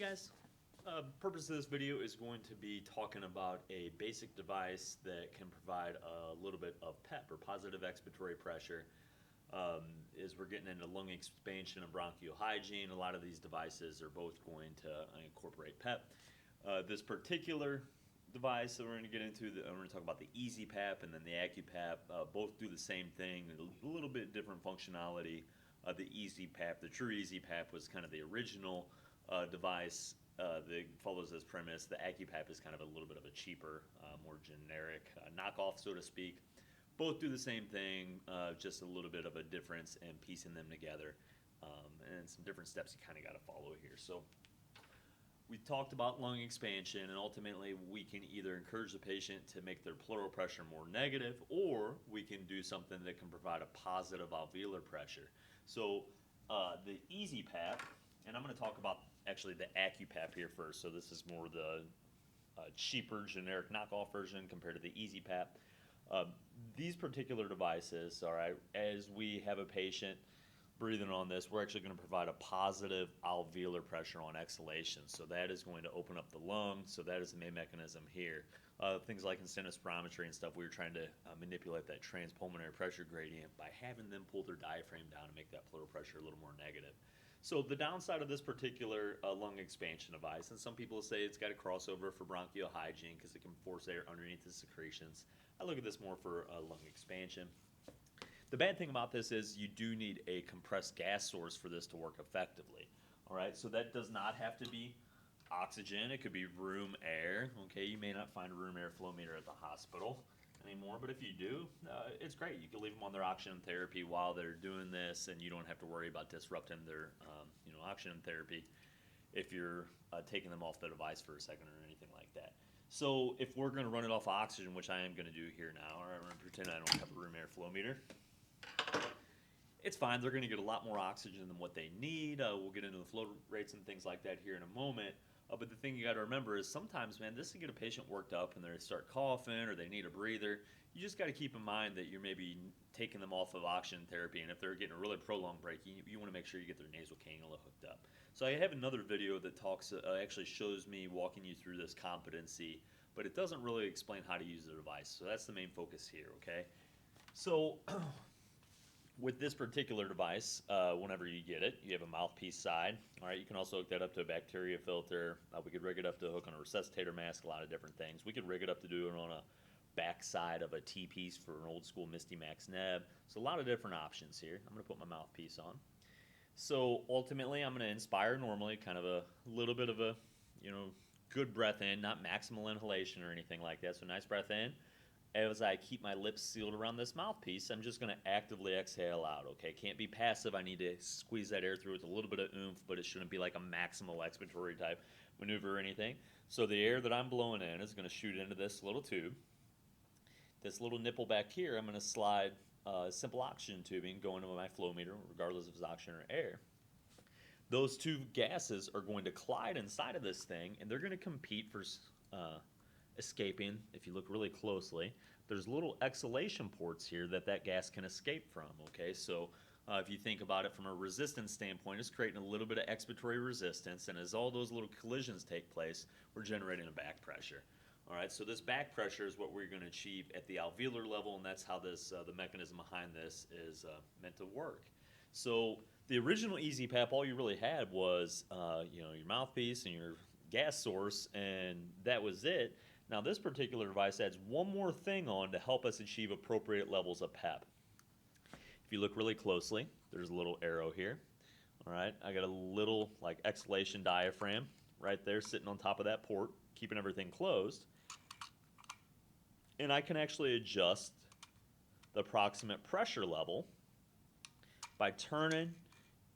guys, purpose of this video is going to be talking about a basic device that can provide a little bit of PEP or positive expiratory pressure. As we're getting into lung expansion and bronchial hygiene, a lot of these devices are both going to incorporate PEP. This particular device that we're going to get into, we're going to talk about the EzPAP and then the AccuPAP. Both do the same thing, a little bit different functionality. The EzPAP, the true EzPAP, was kind of the original device that follows this premise. The AccuPAP is kind of a little bit of a cheaper, more generic knockoff, so to speak. Both do the same thing, just a little bit of a difference in piecing them together, and some different steps you kind of got to follow here. So we talked about lung expansion, and ultimately we can either encourage the patient to make their pleural pressure more negative, or we can do something that can provide a positive alveolar pressure. So the EzPAP, and I'm going to talk about actually the AccuPAP here first. So this is more the cheaper generic knockoff version compared to the EzPAP. These particular devices, all right, as we have a patient breathing on this, we're actually going to provide a positive alveolar pressure on exhalation. So that is going to open up the lung. So that is the main mechanism here. Things like in spirometry and stuff, we were trying to manipulate that transpulmonary pressure gradient by having them pull their diaphragm down and make that pleural pressure a little more negative. So the downside of this particular lung expansion device, and some people say it's got a crossover for bronchial hygiene because it can force air underneath the secretions. I look at this more for lung expansion. The bad thing about this is you do need a compressed gas source for this to work effectively. All right, so that does not have to be oxygen. It could be room air. Okay, you may not find a room air flow meter at the hospital anymore, but if you do, it's great. You can leave them on their oxygen therapy while they're doing this, and you don't have to worry about disrupting their oxygen therapy if you're taking them off the device for a second or anything like that. So if we're going to run it off oxygen, which I am going to do here now, or I'm going to pretend I don't have a room air flow meter, it's fine. They're going to get a lot more oxygen than what they need. We'll get into the flow rates and things like that here in a moment. But the thing you got to remember is sometimes, man, this can get a patient worked up and they start coughing or they need a breather. You just got to keep in mind that you're maybe taking them off of oxygen therapy, and if they're getting a really prolonged break, you want to make sure you get their nasal cannula hooked up. So I have another video that talks, actually shows me walking you through this competency, but it doesn't really explain how to use the device. So that's the main focus here, okay? So with this particular device, whenever you get it, you have a mouthpiece side. All right, you can also hook that up to a bacteria filter. We could rig it up to hook on a resuscitator mask, a lot of different things. We could rig it up to do it on a back side of a T-piece for an old school Misty Max neb. So a lot of different options here. I'm going to put my mouthpiece on. So ultimately, I'm going to inspire normally, kind of a little bit of a, good breath in, not maximal inhalation or anything like that. So nice breath in. As I keep my lips sealed around this mouthpiece, I'm just going to actively exhale out, okay? Can't be passive. I need to squeeze that air through with a little bit of oomph, but it shouldn't be like a maximal expiratory type maneuver or anything. So the air that I'm blowing in is going to shoot into this little tube. This little nipple back here, I'm going to slide simple oxygen tubing going into my flow meter, regardless if it's oxygen or air. Those two gases are going to collide inside of this thing, and they're going to compete for escaping. If you look really closely, there's little exhalation ports here that gas can escape from, okay? So if you think about it from a resistance standpoint, it's creating a little bit of expiratory resistance, and as all those little collisions take place, we're generating a back pressure. All right, so this back pressure is what we're going to achieve at the alveolar level, and that's how this the mechanism behind this is meant to work. So the original EzPAP, all you really had was your mouthpiece and your gas source, and that was it. Now this particular device adds one more thing on to help us achieve appropriate levels of PEP. If you look really closely, there's a little arrow here. All right, I got a little like exhalation diaphragm right there sitting on top of that port, keeping everything closed. And I can actually adjust the approximate pressure level by turning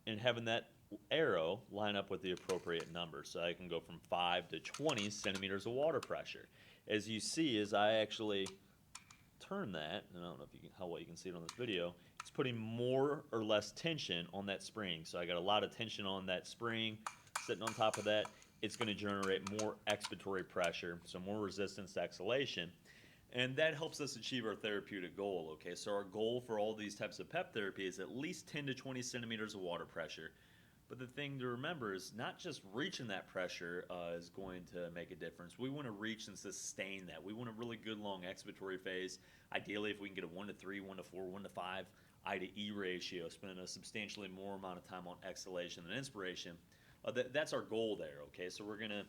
and having that arrow line up with the appropriate number. So I can go from 5 to 20 centimeters of water pressure. As you see, as I actually turn that, and I don't know if you can, how well you can see it on this video, it's putting more or less tension on that spring. So I got a lot of tension on that spring sitting on top of that. It's going to generate more expiratory pressure, so more resistance to exhalation. And that helps us achieve our therapeutic goal, okay? So our goal for all these types of PEP therapy is at least 10 to 20 centimeters of water pressure. But the thing to remember is not just reaching that pressure is going to make a difference. We want to reach and sustain that. We want a really good long expiratory phase. Ideally, if we can get a 1 to 3, 1 to 4, 1 to 5 I to E ratio, spending a substantially more amount of time on exhalation than inspiration, that's our goal there, okay? So we're going to,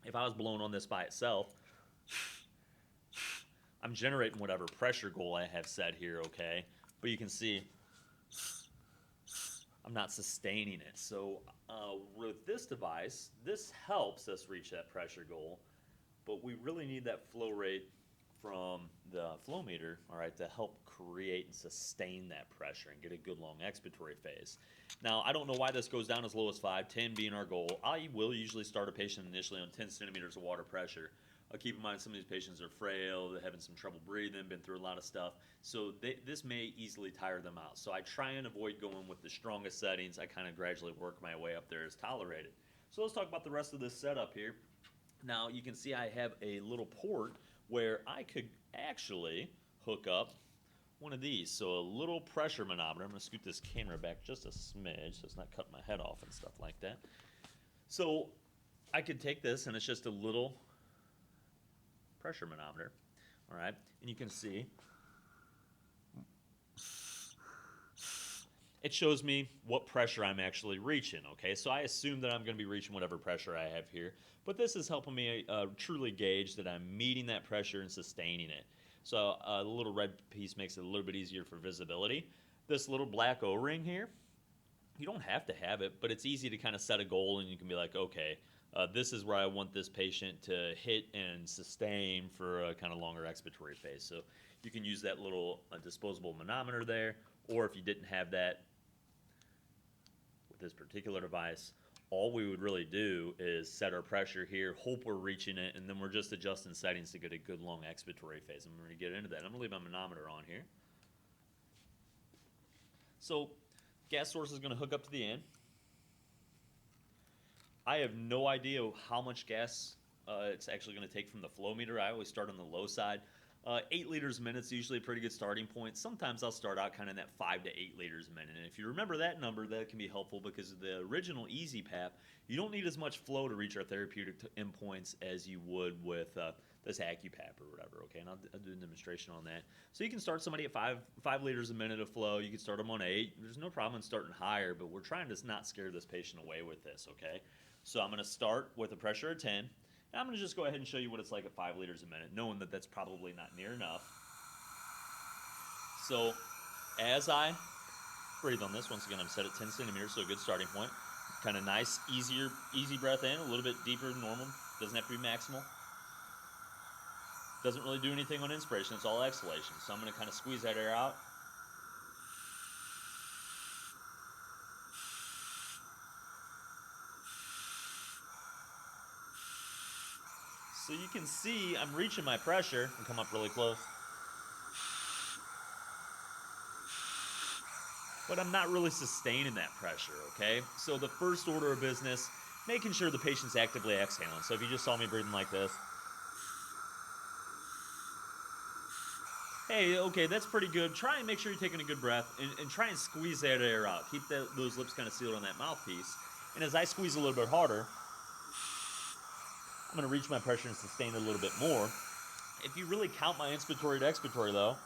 if I was blowing on this by itself, I'm generating whatever pressure goal I have set here, okay? But you can see I'm not sustaining it. So with this device, this helps us reach that pressure goal, but we really need that flow rate from the flow meter, all right, to help create and sustain that pressure and get a good long expiratory phase. Now, I don't know why this goes down as low as 5, 10 being our goal. I will usually start a patient initially on 10 centimeters of water pressure. Keep in mind some of these patients are frail, they're having some trouble breathing, been through a lot of stuff, so this may easily tire them out. So I try and avoid going with the strongest settings. I kind of gradually work my way up there as tolerated. So let's talk about the rest of this setup here. Now you can see I have a little port where I could actually hook up one of these. So a little pressure manometer. I'm going to scoot this camera back just a smidge so it's not cutting my head off and stuff like that. So I could take this, and it's just a little pressure manometer, all right, and you can see it shows me what pressure I'm actually reaching, okay? So I assume that I'm going to be reaching whatever pressure I have here, but this is helping me truly gauge that I'm meeting that pressure and sustaining it. So the little red piece makes it a little bit easier for visibility. This little black O-ring here, you don't have to have it, but it's easy to kind of set a goal, and you can be like, okay, this is where I want this patient to hit and sustain for a kind of longer expiratory phase. So you can use that little disposable manometer there, or if you didn't have that with this particular device, all we would really do is set our pressure here, hope we're reaching it, and then we're just adjusting settings to get a good long expiratory phase. I'm going to get into that. I'm going to leave my manometer on here. So gas source is going to hook up to the end. I have no idea how much gas it's actually going to take from the flow meter. I always start on the low side. 8 liters a minute is usually a pretty good starting point. Sometimes I'll start out kind of in that 5 to 8 liters a minute. And if you remember that number, that can be helpful because the original EzPAP, you don't need as much flow to reach our therapeutic endpoints as you would with this AccuPAP or whatever, okay? And I'll do a demonstration on that. So you can start somebody at 5 liters a minute of flow. You can start them on 8. There's no problem in starting higher, but we're trying to not scare this patient away with this, okay? So I'm going to start with a pressure of 10. And I'm going to just go ahead and show you what it's like at 5 liters a minute, knowing that that's probably not near enough. So as I breathe on this, once again, I'm set at 10 centimeters, so a good starting point. Kind of nice, easy breath in, a little bit deeper than normal. Doesn't have to be maximal. Doesn't really do anything on inspiration. It's all exhalation. So I'm going to kind of squeeze that air out. So you can see I'm reaching my pressure and come up really close. But I'm not really sustaining that pressure, okay? So the first order of business, making sure the patient's actively exhaling. So if you just saw me breathing like this, hey, okay, that's pretty good. Try and make sure you're taking a good breath and try and squeeze that air out. Keep those lips kind of sealed on that mouthpiece. And as I squeeze a little bit harder, I'm going to reach my pressure and sustain it a little bit more. If you really count my inspiratory to expiratory, though,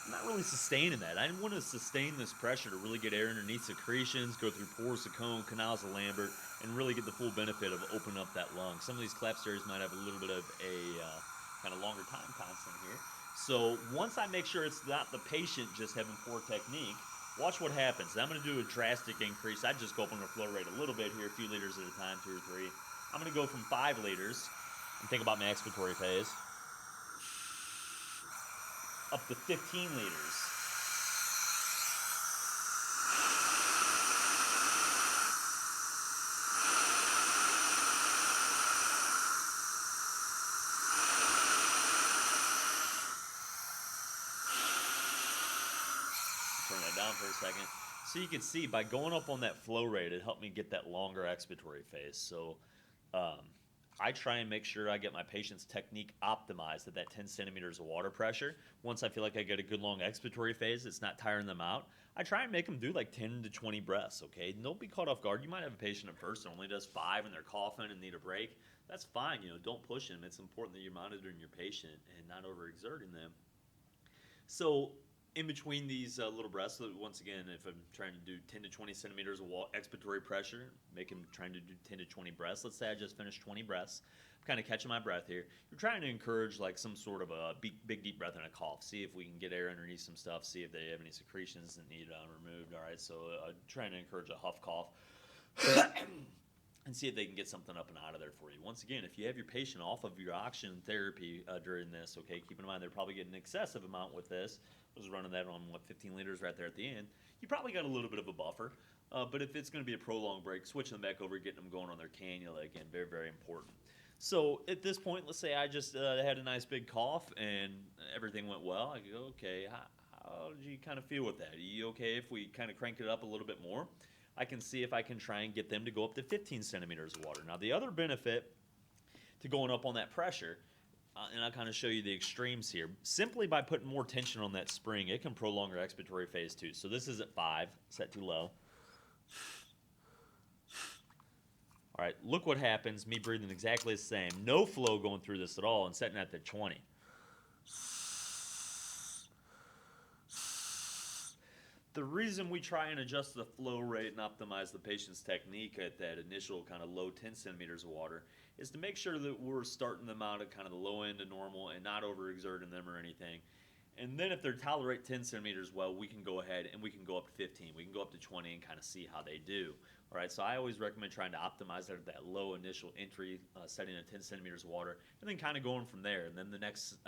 I'm not really sustaining that. I want to sustain this pressure to really get air underneath secretions, go through pores of cone, canals of Lambert, and really get the full benefit of opening up that lung. Some of these collapsed areas might have a little bit of a kind of longer time constant here. So once I make sure it's not the patient just having poor technique, watch what happens. I'm going to do a drastic increase. I just go up on the flow rate a little bit here, a few liters at a time, 2 or 3. I'm going to go from 5 liters and think about my expiratory phase up to 15 liters. Turn that down for a second. So you can see by going up on that flow rate, it helped me get that longer expiratory phase. So I try and make sure I get my patient's technique optimized at that 10 centimeters of water pressure. Once I feel like I get a good long expiratory phase, it's not tiring them out, I try and make them do like 10 to 20 breaths, okay? Don't be caught off guard. You might have a patient at first that only does 5 and they're coughing and need a break. That's fine, don't push them. It's important that you're monitoring your patient and not overexerting them. So in between these little breaths, so once again, if I'm trying to do 10 to 20 centimeters of expiratory pressure, trying to do 10 to 20 breaths. Let's say I just finished 20 breaths. I'm kind of catching my breath here. You're trying to encourage like some sort of a big deep breath and a cough. See if we can get air underneath some stuff. See if they have any secretions that need removed. All right, so trying to encourage a huff cough. And see if they can get something up and out of there for you. Once again, if you have your patient off of your oxygen therapy during this, okay, keep in mind they're probably getting an excessive amount with this. I was running that on, 15 liters right there at the end. You probably got a little bit of a buffer. But if it's going to be a prolonged break, switching them back over, getting them going on their cannula, again, very, very important. So at this point, let's say I just had a nice big cough and everything went well. I go, okay, how did you kind of feel with that? Are you okay if we kind of crank it up a little bit more? I can see if I can try and get them to go up to 15 centimeters of water. Now, the other benefit to going up on that pressure, and I'll kind of show you the extremes here, simply by putting more tension on that spring, it can prolong our expiratory phase too. So this is at 5, set too low. All right, look what happens, me breathing exactly the same. No flow going through this at all and setting at the 20. The reason we try and adjust the flow rate and optimize the patient's technique at that initial kind of low 10 centimeters of water is to make sure that we're starting them out at kind of the low end of normal and not overexerting them or anything. And then if they tolerate 10 centimeters well, we can go ahead and we can go up to 15. We can go up to 20 and kind of see how they do. All right, so I always recommend trying to optimize at that low initial entry, setting at 10 centimeters of water, and then kind of going from there. And then the next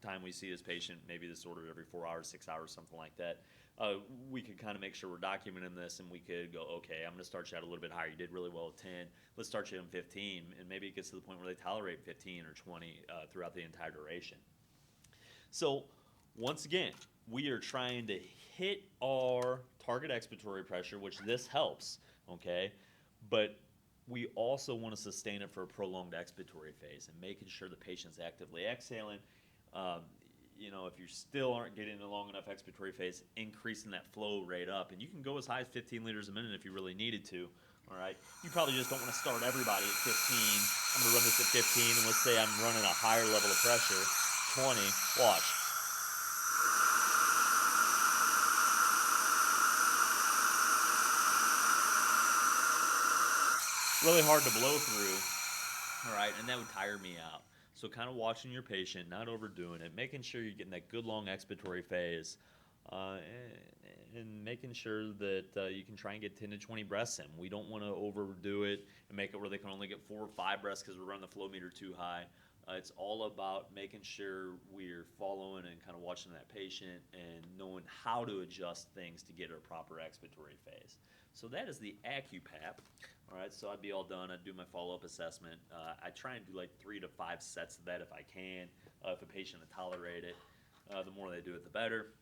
time we see this patient, maybe this order every 4 hours, 6 hours, something like that, we could kind of make sure we're documenting this, and we could go, okay, I'm going to start you out a little bit higher. You did really well at 10. Let's start you on 15, and maybe it gets to the point where they tolerate 15 or 20 throughout the entire duration. So once again, we are trying to hit our target expiratory pressure, which this helps, okay? But we also want to sustain it for a prolonged expiratory phase and making sure the patient's actively exhaling. If you still aren't getting a long enough expiratory phase, increasing that flow rate up. And you can go as high as 15 liters a minute if you really needed to, all right? You probably just don't want to start everybody at 15. I'm going to run this at 15, and let's say I'm running a higher level of pressure, 20. Watch. Really hard to blow through, all right, and that would tire me out. So kind of watching your patient, not overdoing it, making sure you're getting that good long expiratory phase, and making sure that you can try and get 10 to 20 breaths in. We don't want to overdo it and make it where they can only get 4 or 5 breaths because we're running the flow meter too high. It's all about making sure we're following and kind of watching that patient and knowing how to adjust things to get a proper expiratory phase. So that is the AccuPAP. All right, so I'd be all done. I'd do my follow-up assessment. I try and do like 3 to 5 sets of that if I can. If a patient will tolerate it, the more they do it, the better.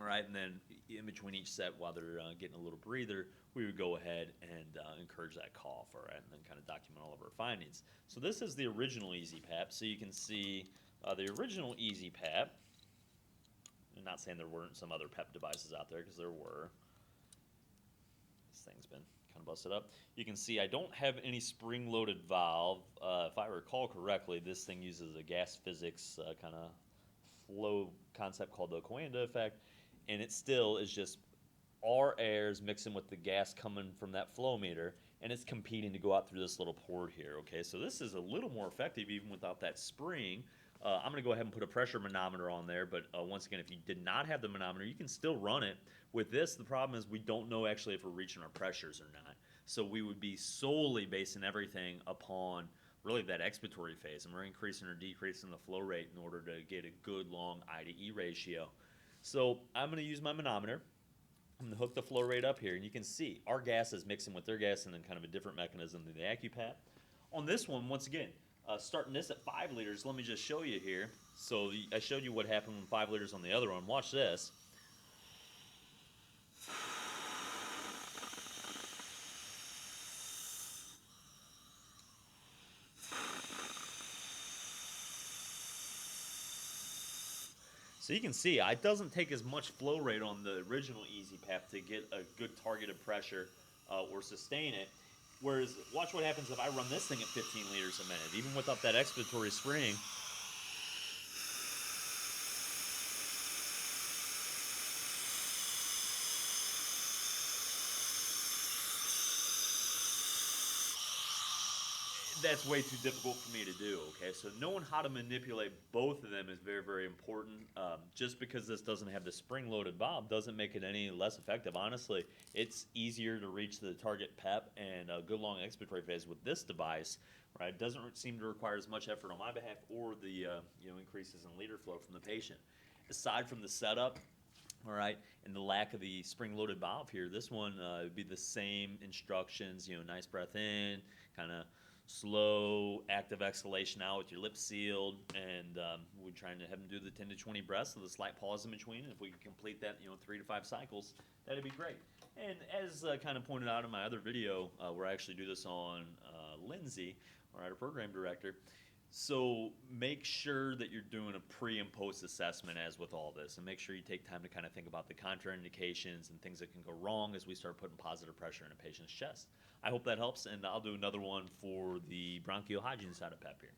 All right, and then in between each set, while they're getting a little breather, we would go ahead and encourage that cough, all right, and then kind of document all of our findings. So this is the original EzPAP. So you can see the original EzPAP. I'm not saying there weren't some other PEP devices out there, because there were. This thing's been kind of busted up. You can see I don't have any spring-loaded valve. If I recall correctly, this thing uses a gas physics kind of flow concept called the Coanda effect, and it still is just our air is mixing with the gas coming from that flow meter, and it's competing to go out through this little port here, okay? So this is a little more effective even without that spring. I'm going to go ahead and put a pressure manometer on there, but once again, if you did not have the manometer, you can still run it. With this, the problem is we don't know actually if we're reaching our pressures or not. So we would be solely basing everything upon really that expiratory phase, and we're increasing or decreasing the flow rate in order to get a good long I to E ratio. So I'm going to use my manometer. I'm going to hook the flow rate up here, and you can see our gas is mixing with their gas in kind of a different mechanism than the AccuPAP. On this one, once again, starting this at 5 liters, let me just show you here. So I showed you what happened when 5 liters on the other one. Watch this. So you can see it doesn't take as much flow rate on the original EzPAP to get a good targeted pressure or sustain it. Whereas, watch what happens if I run this thing at 15 liters a minute. Even without that expiratory spring, that's way too difficult for me to do, okay? So knowing how to manipulate both of them is very, very important. Just because this doesn't have the spring-loaded valve doesn't make it any less effective. Honestly, it's easier to reach the target PEP and a good long expiratory phase with this device, right? It doesn't seem to require as much effort on my behalf or the increases in liter flow from the patient. Aside from the setup, all right, and the lack of the spring-loaded valve here, this one would be the same instructions, nice breath in, kind of slow, active exhalation out with your lips sealed, and we're trying to have them do the 10 to 20 breaths with a slight pause in between. And if we can complete that, 3 to 5 cycles, that'd be great. And as kind of pointed out in my other video, where I actually do this on Lindsay, all right, our program director, so make sure that you're doing a pre and post assessment as with all this, and make sure you take time to kind of think about the contraindications and things that can go wrong as we start putting positive pressure in a patient's chest. I hope that helps, and I'll do another one for the bronchial hygiene side of PEP here.